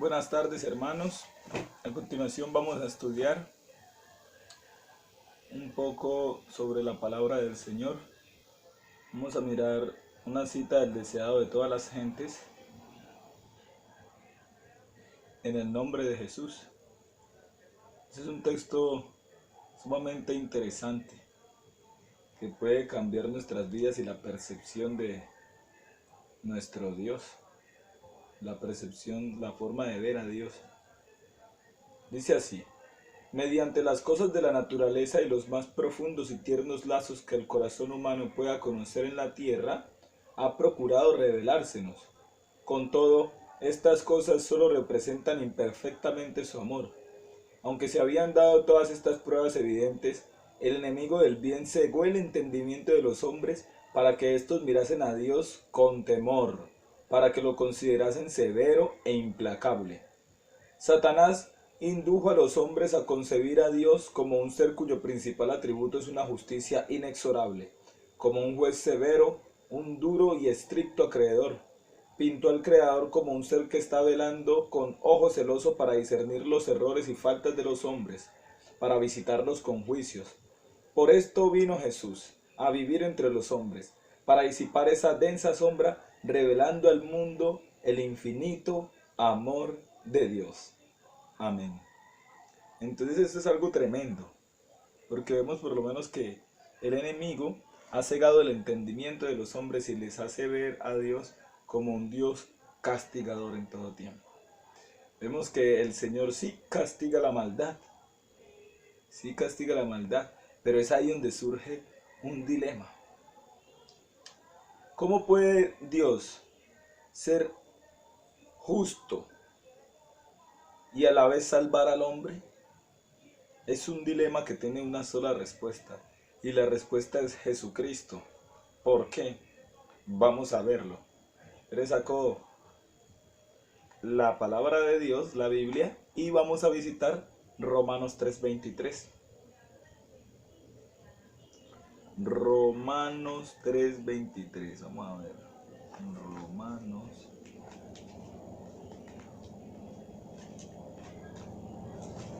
Buenas tardes, hermanos. A continuación vamos a estudiar un poco sobre la palabra del Señor. Vamos a mirar una cita del deseado de todas las gentes en el nombre de Jesús. Este es un texto sumamente interesante que puede cambiar nuestras vidas y la percepción de nuestro Dios, la percepción, la forma de ver a Dios. Dice así: mediante las cosas de la naturaleza y los más profundos y tiernos lazos que el corazón humano pueda conocer en la tierra, ha procurado revelársenos. Con todo, estas cosas solo representan imperfectamente su amor. Aunque se habían dado todas estas pruebas evidentes, el enemigo del bien cegó el entendimiento de los hombres para que éstos mirasen a Dios con temor, para que lo considerasen severo e implacable. Satanás indujo a los hombres a concebir a Dios como un ser cuyo principal atributo es una justicia inexorable, como un juez severo, un duro y estricto acreedor. Pintó al Creador como un ser que está velando con ojo celoso para discernir los errores y faltas de los hombres, para visitarlos con juicios. Por esto vino Jesús, a vivir entre los hombres, para disipar esa densa sombra, revelando al mundo el infinito amor de Dios. Amén. Entonces esto es algo tremendo, porque vemos por lo menos que el enemigo ha cegado el entendimiento de los hombres y les hace ver a Dios como un Dios castigador en todo tiempo. Vemos que el Señor sí castiga la maldad, pero es ahí donde surge un dilema. ¿Cómo puede Dios ser justo y a la vez salvar al hombre? Es un dilema que tiene una sola respuesta, y la respuesta es Jesucristo. ¿Por qué? Vamos a verlo. Le sacó la palabra de Dios, la Biblia, y vamos a visitar Romanos 3:23. Romanos 3:23, vamos a ver. Romanos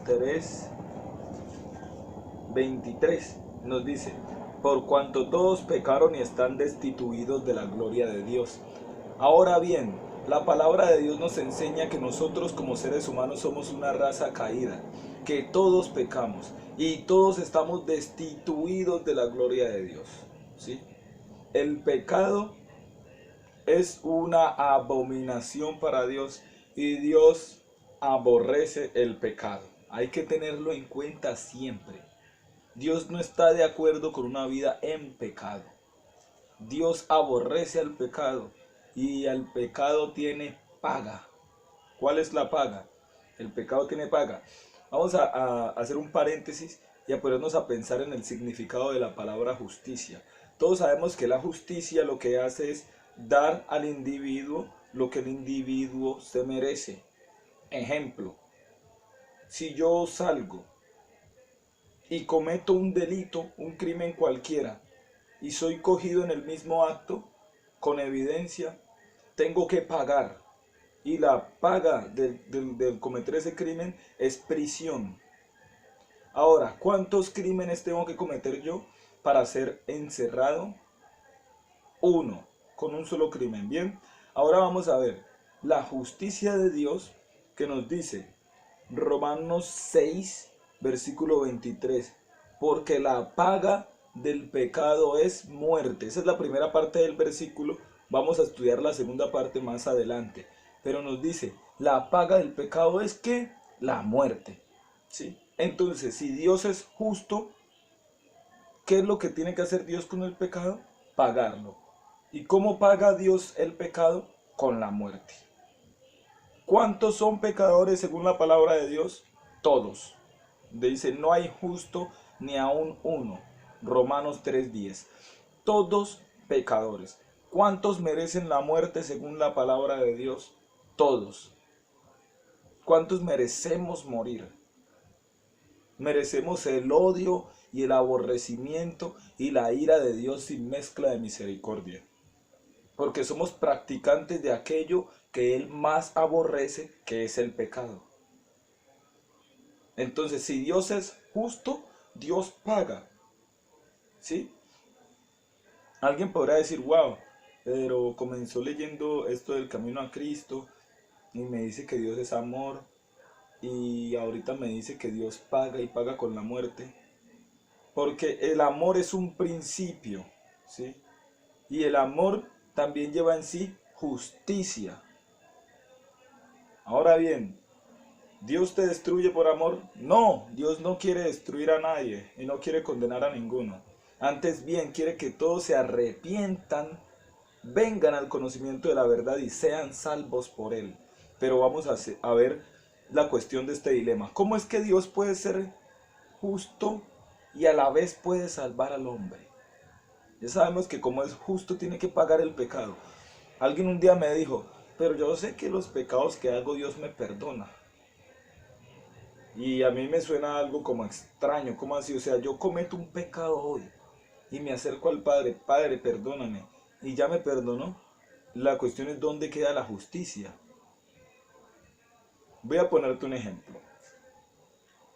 3:23 nos dice: por cuanto todos pecaron y están destituidos de la gloria de Dios. Ahora bien, la palabra de Dios nos enseña que nosotros como seres humanos somos una raza caída, que todos pecamos y todos estamos destituidos de la gloria de Dios, ¿sí? El pecado es una abominación para Dios y Dios aborrece el pecado. Hay que tenerlo en cuenta siempre. Dios no está de acuerdo con una vida en pecado. Dios aborrece al pecado y el pecado tiene paga. ¿Cuál es la paga? El pecado tiene paga. Vamos a hacer un paréntesis y a ponernos a pensar en el significado de la palabra justicia. Todos sabemos que la justicia lo que hace es dar al individuo lo que el individuo se merece. Ejemplo, si yo salgo y cometo un delito, un crimen cualquiera, y soy cogido en el mismo acto, con evidencia, tengo que pagar. Y la paga del cometer ese crimen es prisión. Ahora, ¿cuántos crímenes tengo que cometer yo para ser encerrado? Uno, con un solo crimen. Bien, ahora vamos a ver la justicia de Dios que nos dice Romanos 6, versículo 23. Porque la paga del pecado es muerte. Esa es la primera parte del versículo. Vamos a estudiar la segunda parte más adelante. Pero nos dice, la paga del pecado es ¿qué? La muerte. ¿Sí? Entonces, si Dios es justo, ¿qué es lo que tiene que hacer Dios con el pecado? Pagarlo. ¿Y cómo paga Dios el pecado? Con la muerte. ¿Cuántos son pecadores según la palabra de Dios? Todos. Dice, no hay justo ni aún uno. Romanos 3:10. Todos pecadores. ¿Cuántos merecen la muerte según la palabra de Dios? Todos. ¿Cuántos merecemos morir? Merecemos el odio y el aborrecimiento y la ira de Dios sin mezcla de misericordia. porque somos practicantes de aquello que Él más aborrece, que es el pecado. Entonces, si Dios es justo, Dios paga, ¿sí? Alguien podrá decir, wow, pero comenzó leyendo esto del camino a Cristo y me dice que Dios es amor y ahorita me dice que Dios paga y paga con la muerte. Porque el amor es un principio, ¿sí? Y el amor también lleva en sí justicia. Ahora bien, ¿Dios te destruye por amor? No, Dios no quiere destruir a nadie y no quiere condenar a ninguno. Antes bien, quiere que todos se arrepientan, vengan al conocimiento de la verdad y sean salvos por Él. Pero vamos a ver la cuestión de este dilema. ¿Cómo es que Dios puede ser justo y a la vez puede salvar al hombre? Ya sabemos que como es justo tiene que pagar el pecado. Alguien un día me dijo, pero yo sé que los pecados que hago Dios me perdona. Y a mí me suena algo como extraño, como así, o sea, yo cometo un pecado hoy y me acerco al Padre, Padre, perdóname, y ya me perdonó. La cuestión es dónde queda la justicia. Voy a ponerte un ejemplo.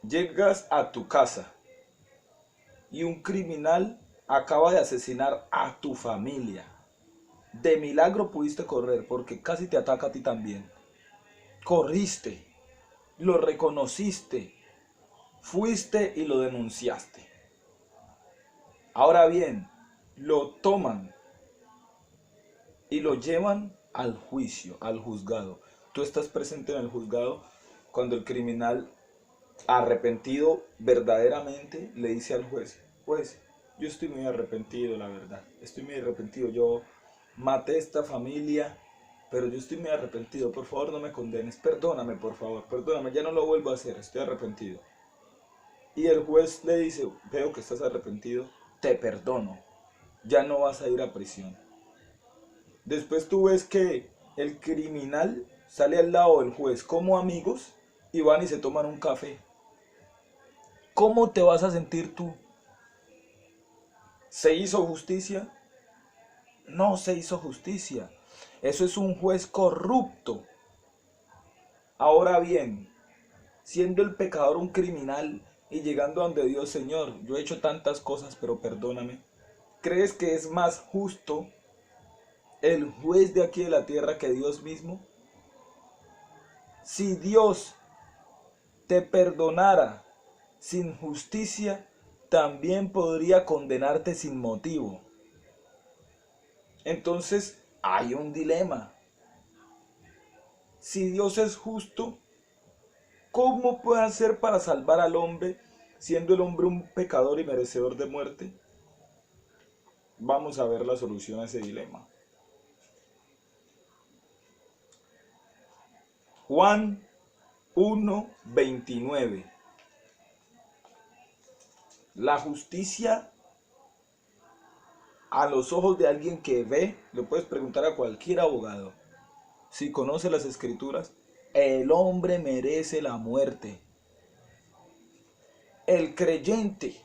Llegas a tu casa y un criminal acaba de asesinar a tu familia. De milagro pudiste correr porque casi te ataca a ti también. Corriste, lo reconociste, fuiste y lo denunciaste. Ahora bien, lo toman y lo llevan al juicio, al juzgado. Tú estás presente en el juzgado cuando el criminal arrepentido verdaderamente le dice al juez, juez, yo estoy muy arrepentido, la verdad, estoy muy arrepentido, yo maté a esta familia, pero yo estoy muy arrepentido, por favor no me condenes, perdóname por favor, perdóname, ya no lo vuelvo a hacer, estoy arrepentido. Y el juez le dice, veo que estás arrepentido, te perdono, ya no vas a ir a prisión. Después tú ves que el criminal sale al lado del juez como amigos y van y se toman un café. ¿Cómo te vas a sentir tú? ¿Se hizo justicia? No se hizo justicia. Eso es un juez corrupto. Ahora bien, siendo el pecador un criminal y llegando donde Dios, Señor, yo he hecho tantas cosas, pero perdóname. ¿Crees que es más justo el juez de aquí de la tierra que Dios mismo? Si Dios te perdonara sin justicia, también podría condenarte sin motivo. Entonces hay un dilema. Si Dios es justo, ¿cómo puede hacer para salvar al hombre, siendo el hombre un pecador y merecedor de muerte? Vamos a ver la solución a ese dilema. Juan 1:29. La justicia a los ojos de alguien que ve, le puedes preguntar a cualquier abogado, si conoce las escrituras, el hombre merece la muerte. El creyente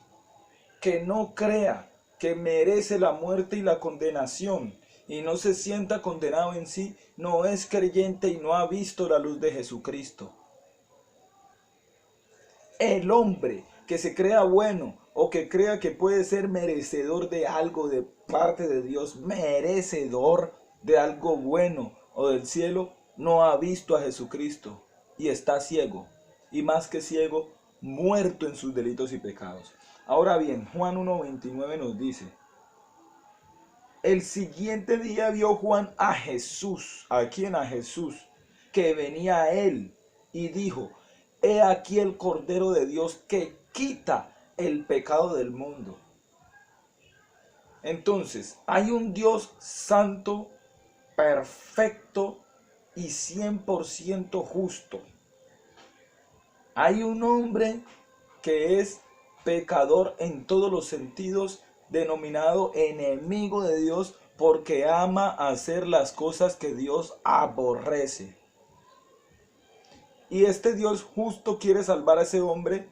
que no crea que merece la muerte y la condenación y no se sienta condenado en sí, no es creyente y no ha visto la luz de Jesucristo. El hombre que se crea bueno o que crea que puede ser merecedor de algo de parte de Dios, merecedor de algo bueno o del cielo, no ha visto a Jesucristo y está ciego, y más que ciego, muerto en sus delitos y pecados. Ahora bien, Juan 1:29 nos dice, el siguiente día vio Juan a Jesús, ¿a quién? A Jesús, que venía a él y dijo, he aquí el Cordero de Dios que quita el pecado del mundo. Entonces, hay un Dios santo, perfecto y 100% justo. Hay un hombre que es pecador en todos los sentidos, denominado enemigo de Dios porque ama hacer las cosas que Dios aborrece. Y este Dios justo quiere salvar a ese hombre,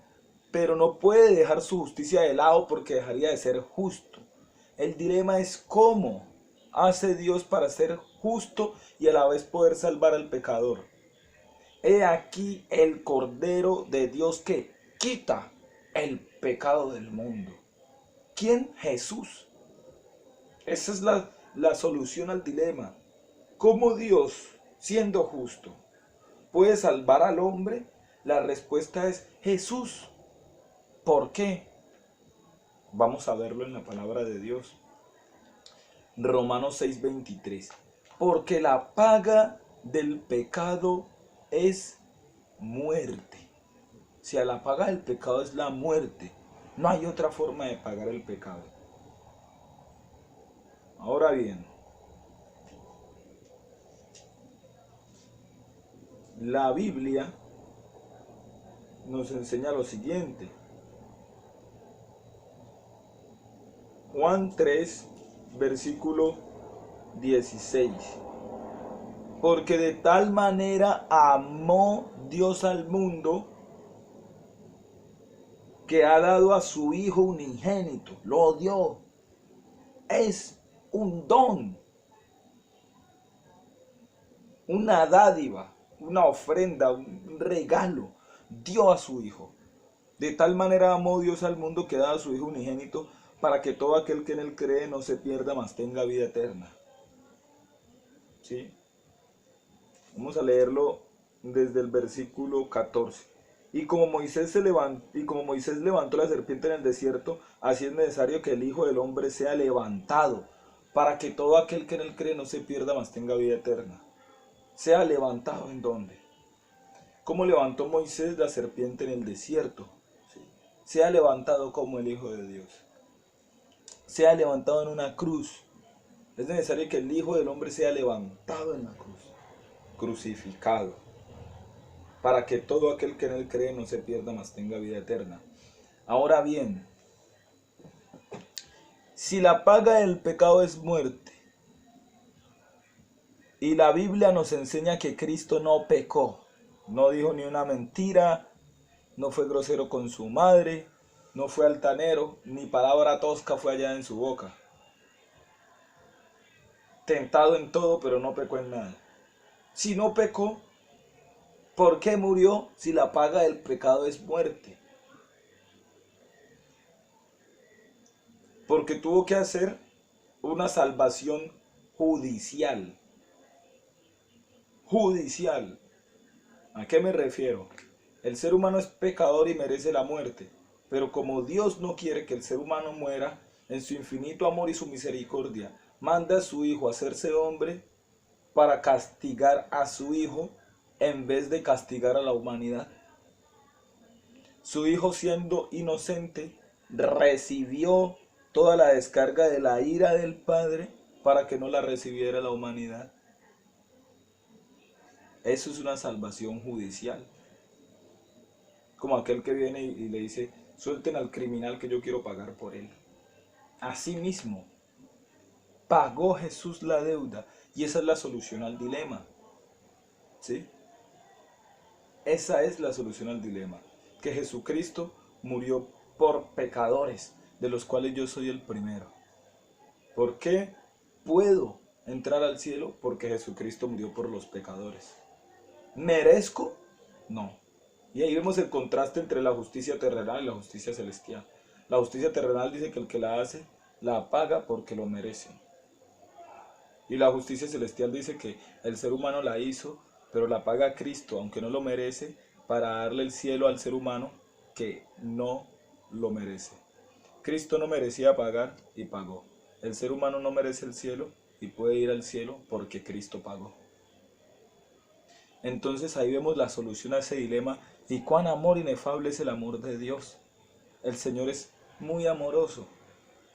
pero no puede dejar su justicia de lado porque dejaría de ser justo. El dilema es cómo. hace Dios para ser justo y a la vez poder salvar al pecador. He aquí el Cordero de Dios que quita el pecado del mundo. ¿Quién? Jesús. Esa es la solución al dilema. ¿Cómo Dios, siendo justo, puede salvar al hombre? La respuesta es Jesús. ¿Por qué? Vamos a verlo en la palabra de Dios. Romanos 6:23. Porque la paga del pecado es muerte. O sea, la paga del pecado es la muerte. No hay otra forma de pagar el pecado. Ahora bien, la Biblia nos enseña lo siguiente. Juan 3, versículo 16. Porque de tal manera amó Dios al mundo que ha dado a su Hijo unigénito. Lo dio. Es un don, una dádiva, una ofrenda, un regalo. Dio a su Hijo. De tal manera amó Dios al mundo que ha dado a su Hijo unigénito para que todo aquel que en él cree no se pierda, mas tenga vida eterna. ¿Sí? Vamos a leerlo desde el versículo 14. Y como Moisés levantó la serpiente en el desierto, así es necesario que el Hijo del Hombre sea levantado, para que todo aquel que en él cree no se pierda, mas tenga vida eterna. Sea levantado ¿en dónde? ¿Cómo levantó Moisés la serpiente en el desierto? ¿Sí? Sea levantado como el Hijo de Dios. Sea levantado en una cruz. Es necesario que el Hijo del Hombre sea levantado en la cruz, crucificado, para que todo aquel que en él cree no se pierda, mas tenga vida eterna. Ahora bien, si la paga del pecado es muerte, y la Biblia nos enseña que Cristo no pecó, no dijo ni una mentira, no fue grosero con su madre, no fue altanero, ni palabra tosca fue hallada en su boca. Tentado en todo, pero no pecó en nada. Si no pecó, ¿por qué murió si la paga del pecado es muerte? Porque tuvo que hacer una salvación judicial. Judicial. ¿A qué me refiero? El ser humano es pecador y merece la muerte, pero como Dios no quiere que el ser humano muera, en su infinito amor y su misericordia, manda a su Hijo a hacerse hombre para castigar a su Hijo en vez de castigar a la humanidad. Su Hijo, siendo inocente, recibió toda la descarga de la ira del Padre para que no la recibiera la humanidad. Eso es una salvación judicial. Como aquel que viene y le dice, suelten al criminal que yo quiero pagar por él. Así mismo, pagó Jesús la deuda y esa es la solución al dilema. ¿Sí? Esa es la solución al dilema. Que Jesucristo murió por pecadores, de los cuales yo soy el primero. ¿Por qué puedo entrar al cielo? Porque Jesucristo murió por los pecadores. ¿Merezco? No. Y ahí vemos el contraste entre la justicia terrenal y la justicia celestial. La justicia terrenal dice que el que la hace, la paga porque lo merece. Y la justicia celestial dice que el ser humano la hizo, pero la paga Cristo, aunque no lo merece, para darle el cielo al ser humano que no lo merece. Cristo no merecía pagar y pagó. El ser humano no merece el cielo y puede ir al cielo porque Cristo pagó. Entonces ahí vemos la solución a ese dilema y cuán amor inefable es el amor de Dios. El Señor es muy amoroso,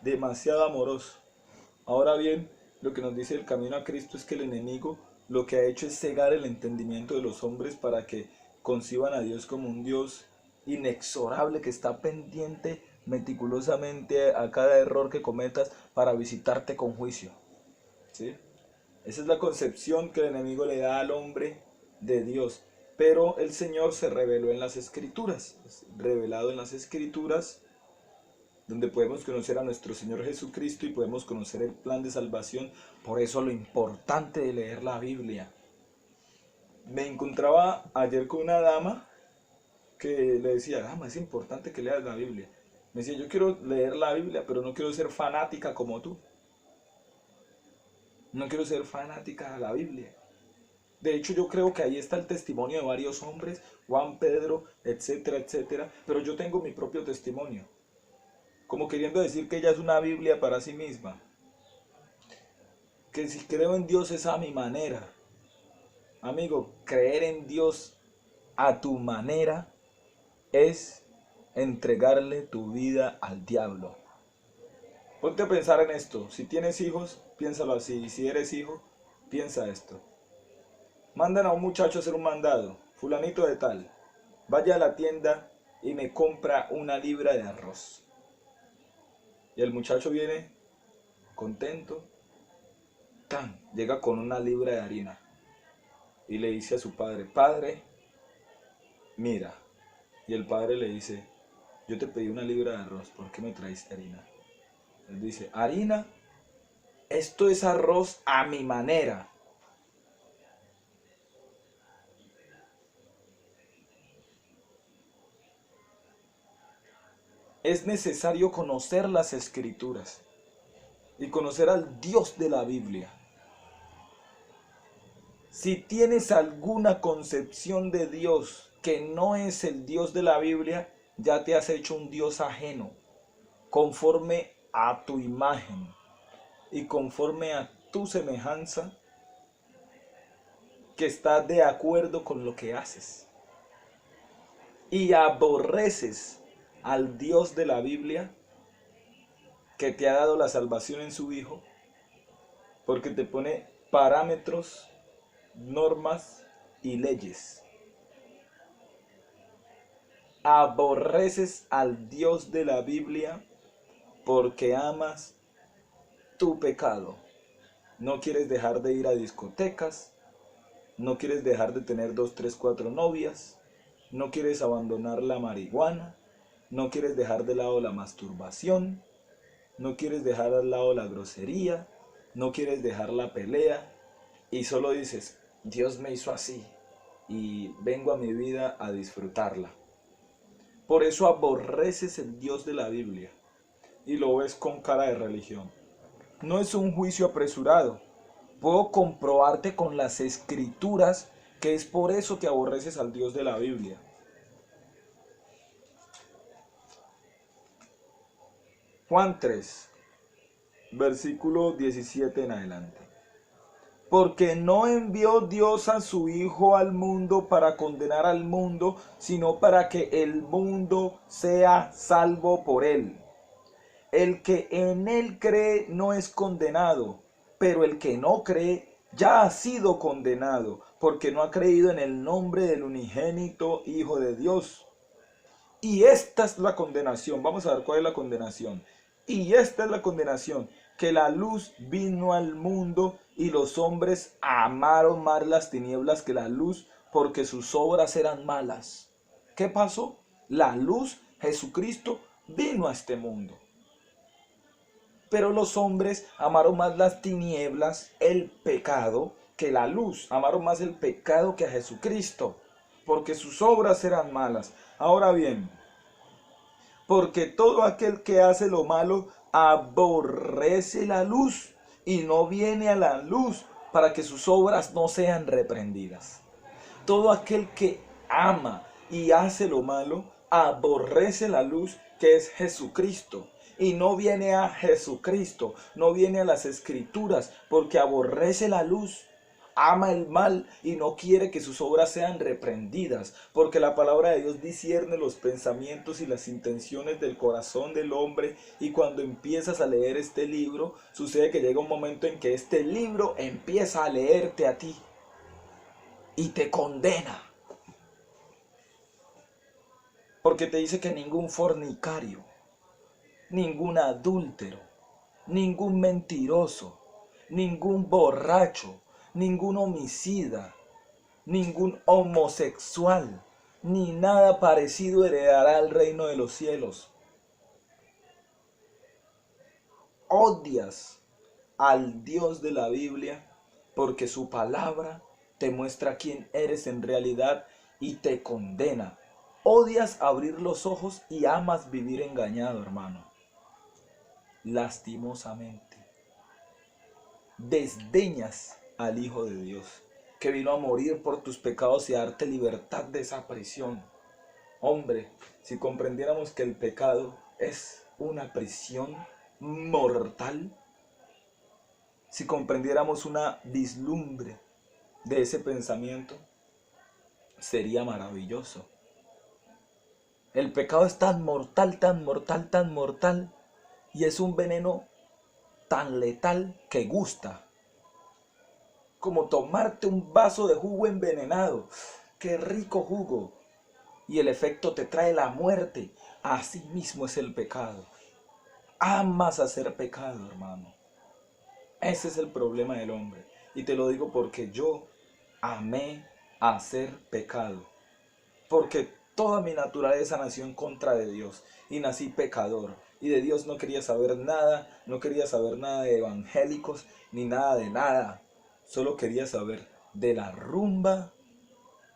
demasiado amoroso. Ahora bien, lo que nos dice el camino a Cristo es que el enemigo lo que ha hecho es cegar el entendimiento de los hombres para que conciban a Dios como un Dios inexorable que está pendiente meticulosamente a cada error que cometas para visitarte con juicio. ¿Sí? Esa es la concepción que el enemigo le da al hombre de Dios. Pero el Señor se reveló en las Escrituras. Revelado en las Escrituras donde podemos conocer a nuestro Señor Jesucristo y podemos conocer el plan de salvación. Por eso lo importante de leer la Biblia. Me encontraba ayer con una dama que le decía, dama, es importante que leas la Biblia. Me decía, yo quiero leer la Biblia, pero no quiero ser fanática como tú. No quiero ser fanática de la Biblia. De hecho, yo creo que ahí está el testimonio de varios hombres, Juan, Pedro, etcétera, etcétera. Pero yo tengo mi propio testimonio. Como queriendo decir que ella es una Biblia para sí misma. Que si creo en Dios es a mi manera. Amigo, creer en Dios a tu manera es entregarle tu vida al diablo. Ponte a pensar en esto. Si tienes hijos, piénsalo así. Y si eres hijo, piensa esto. Mandan a un muchacho a hacer un mandado. Fulanito de tal, vaya a la tienda y me compra 1 libra de arroz. Y el muchacho viene contento. Llega con 1 libra de harina. Y le dice a su padre, padre, mira. Y el padre le dice, yo te pedí 1 libra de arroz, ¿por qué me traiste harina? Él dice, harina, esto es arroz a mi manera. Es necesario conocer las Escrituras y conocer al Dios de la Biblia. Si tienes alguna concepción de Dios que no es el Dios de la Biblia, ya te has hecho un Dios ajeno, conforme a tu imagen y conforme a tu semejanza, que está de acuerdo con lo que haces. Y aborreces al Dios de la Biblia, que te ha dado la salvación en su Hijo, porque te pone parámetros, normas y leyes. Aborreces al Dios de la Biblia porque amas tu pecado. No quieres dejar de ir a discotecas, no quieres dejar de tener 2, 3, 4 novias, no quieres abandonar la marihuana, no quieres dejar de lado la masturbación, no quieres dejar al lado la grosería, no quieres dejar la pelea y solo dices, Dios me hizo así y vengo a mi vida a disfrutarla. Por eso aborreces el Dios de la Biblia y lo ves con cara de religión. No es un juicio apresurado. Puedo comprobarte con las Escrituras que es por eso que aborreces al Dios de la Biblia. Juan 3, versículo 17 en adelante. Porque no envió Dios a su Hijo al mundo para condenar al mundo, sino para que el mundo sea salvo por él. El que en él cree no es condenado, pero el que no cree ya ha sido condenado, porque no ha creído en el nombre del unigénito Hijo de Dios. Y esta es la condenación. Vamos a ver cuál es la condenación. Y esta es la condenación, que la luz vino al mundo y los hombres amaron más las tinieblas que la luz, porque sus obras eran malas. ¿Qué pasó? La luz, Jesucristo, vino a este mundo. Pero los hombres amaron más las tinieblas, el pecado, que la luz. Amaron más el pecado que a Jesucristo, porque sus obras eran malas. Ahora bien, porque todo aquel que hace lo malo aborrece la luz y no viene a la luz para que sus obras no sean reprendidas. Todo aquel que ama y hace lo malo aborrece la luz, que es Jesucristo, y no viene a Jesucristo, no viene a las Escrituras, porque aborrece la luz. Ama el mal y no quiere que sus obras sean reprendidas, porque la palabra de Dios discierne los pensamientos y las intenciones del corazón del hombre, y cuando empiezas a leer este libro, sucede que llega un momento en que este libro empieza a leerte a ti y te condena, porque te dice que ningún fornicario, ningún adúltero, ningún mentiroso, ningún borracho, ningún homicida, ningún homosexual, ni nada parecido heredará el reino de los cielos. odias al Dios de la Biblia porque su palabra te muestra quién eres en realidad y te condena. Odias abrir los ojos y amas vivir engañado, hermano. Lastimosamente, desdeñas al Hijo de Dios, que vino a morir por tus pecados y a darte libertad de esa prisión. Hombre, si comprendiéramos que el pecado es una prisión mortal, si comprendiéramos una vislumbre de ese pensamiento, sería maravilloso. El pecado es tan mortal, tan mortal, tan mortal, y es un veneno tan letal que gusta. Como tomarte un vaso de jugo envenenado. ¡Qué rico jugo! Y el efecto te trae la muerte. Así mismo es el pecado. Amas hacer pecado, hermano. Ese es el problema del hombre. Y te lo digo porque yo amé hacer pecado. Porque toda mi naturaleza nació en contra de Dios y nací pecador. Y de Dios no quería saber nada, no quería saber nada de evangélicos ni nada de nada. Solo quería saber de la rumba,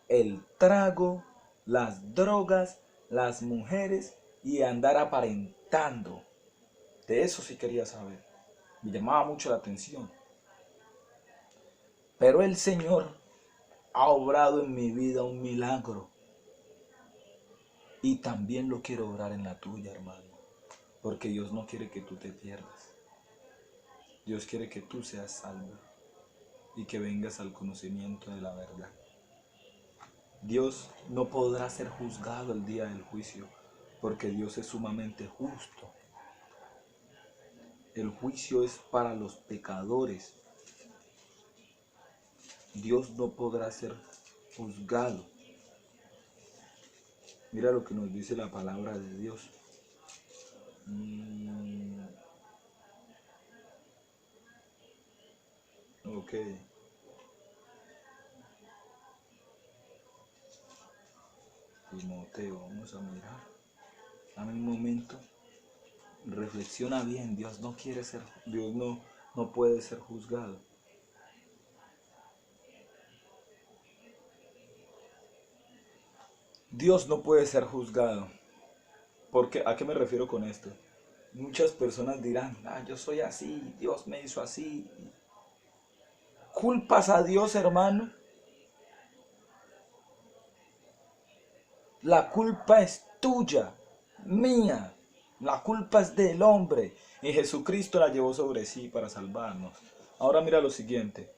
el trago, las drogas, las mujeres y andar aparentando. De eso sí quería saber. Me llamaba mucho la atención. Pero el Señor ha obrado en mi vida un milagro. Y también lo quiero obrar en la tuya, hermano. Porque Dios no quiere que tú te pierdas. Dios quiere que tú seas salvo y que vengas al conocimiento de la verdad. Dios no podrá ser juzgado el día del juicio, porque Dios es sumamente justo. El juicio es para los pecadores. Dios no podrá ser juzgado. Mira lo que nos dice la palabra de Dios. Ok. Timoteo, vamos a mirar. Dame un momento. Reflexiona bien. Dios no puede ser juzgado. Dios no puede ser juzgado. Porque, ¿a qué me refiero con esto? Muchas personas dirán, yo soy así, Dios me hizo así. ¿Culpas a Dios, hermano? La culpa es tuya, mía. La culpa es del hombre. Y Jesucristo la llevó sobre sí para salvarnos. Ahora mira lo siguiente.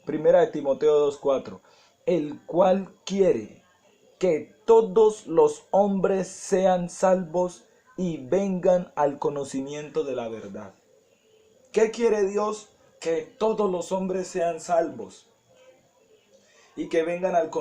Primera de Timoteo 2:4. El cual quiere que todos los hombres sean salvos y vengan al conocimiento de la verdad. ¿Qué quiere Dios? Que todos los hombres sean salvos y que vengan al conocimiento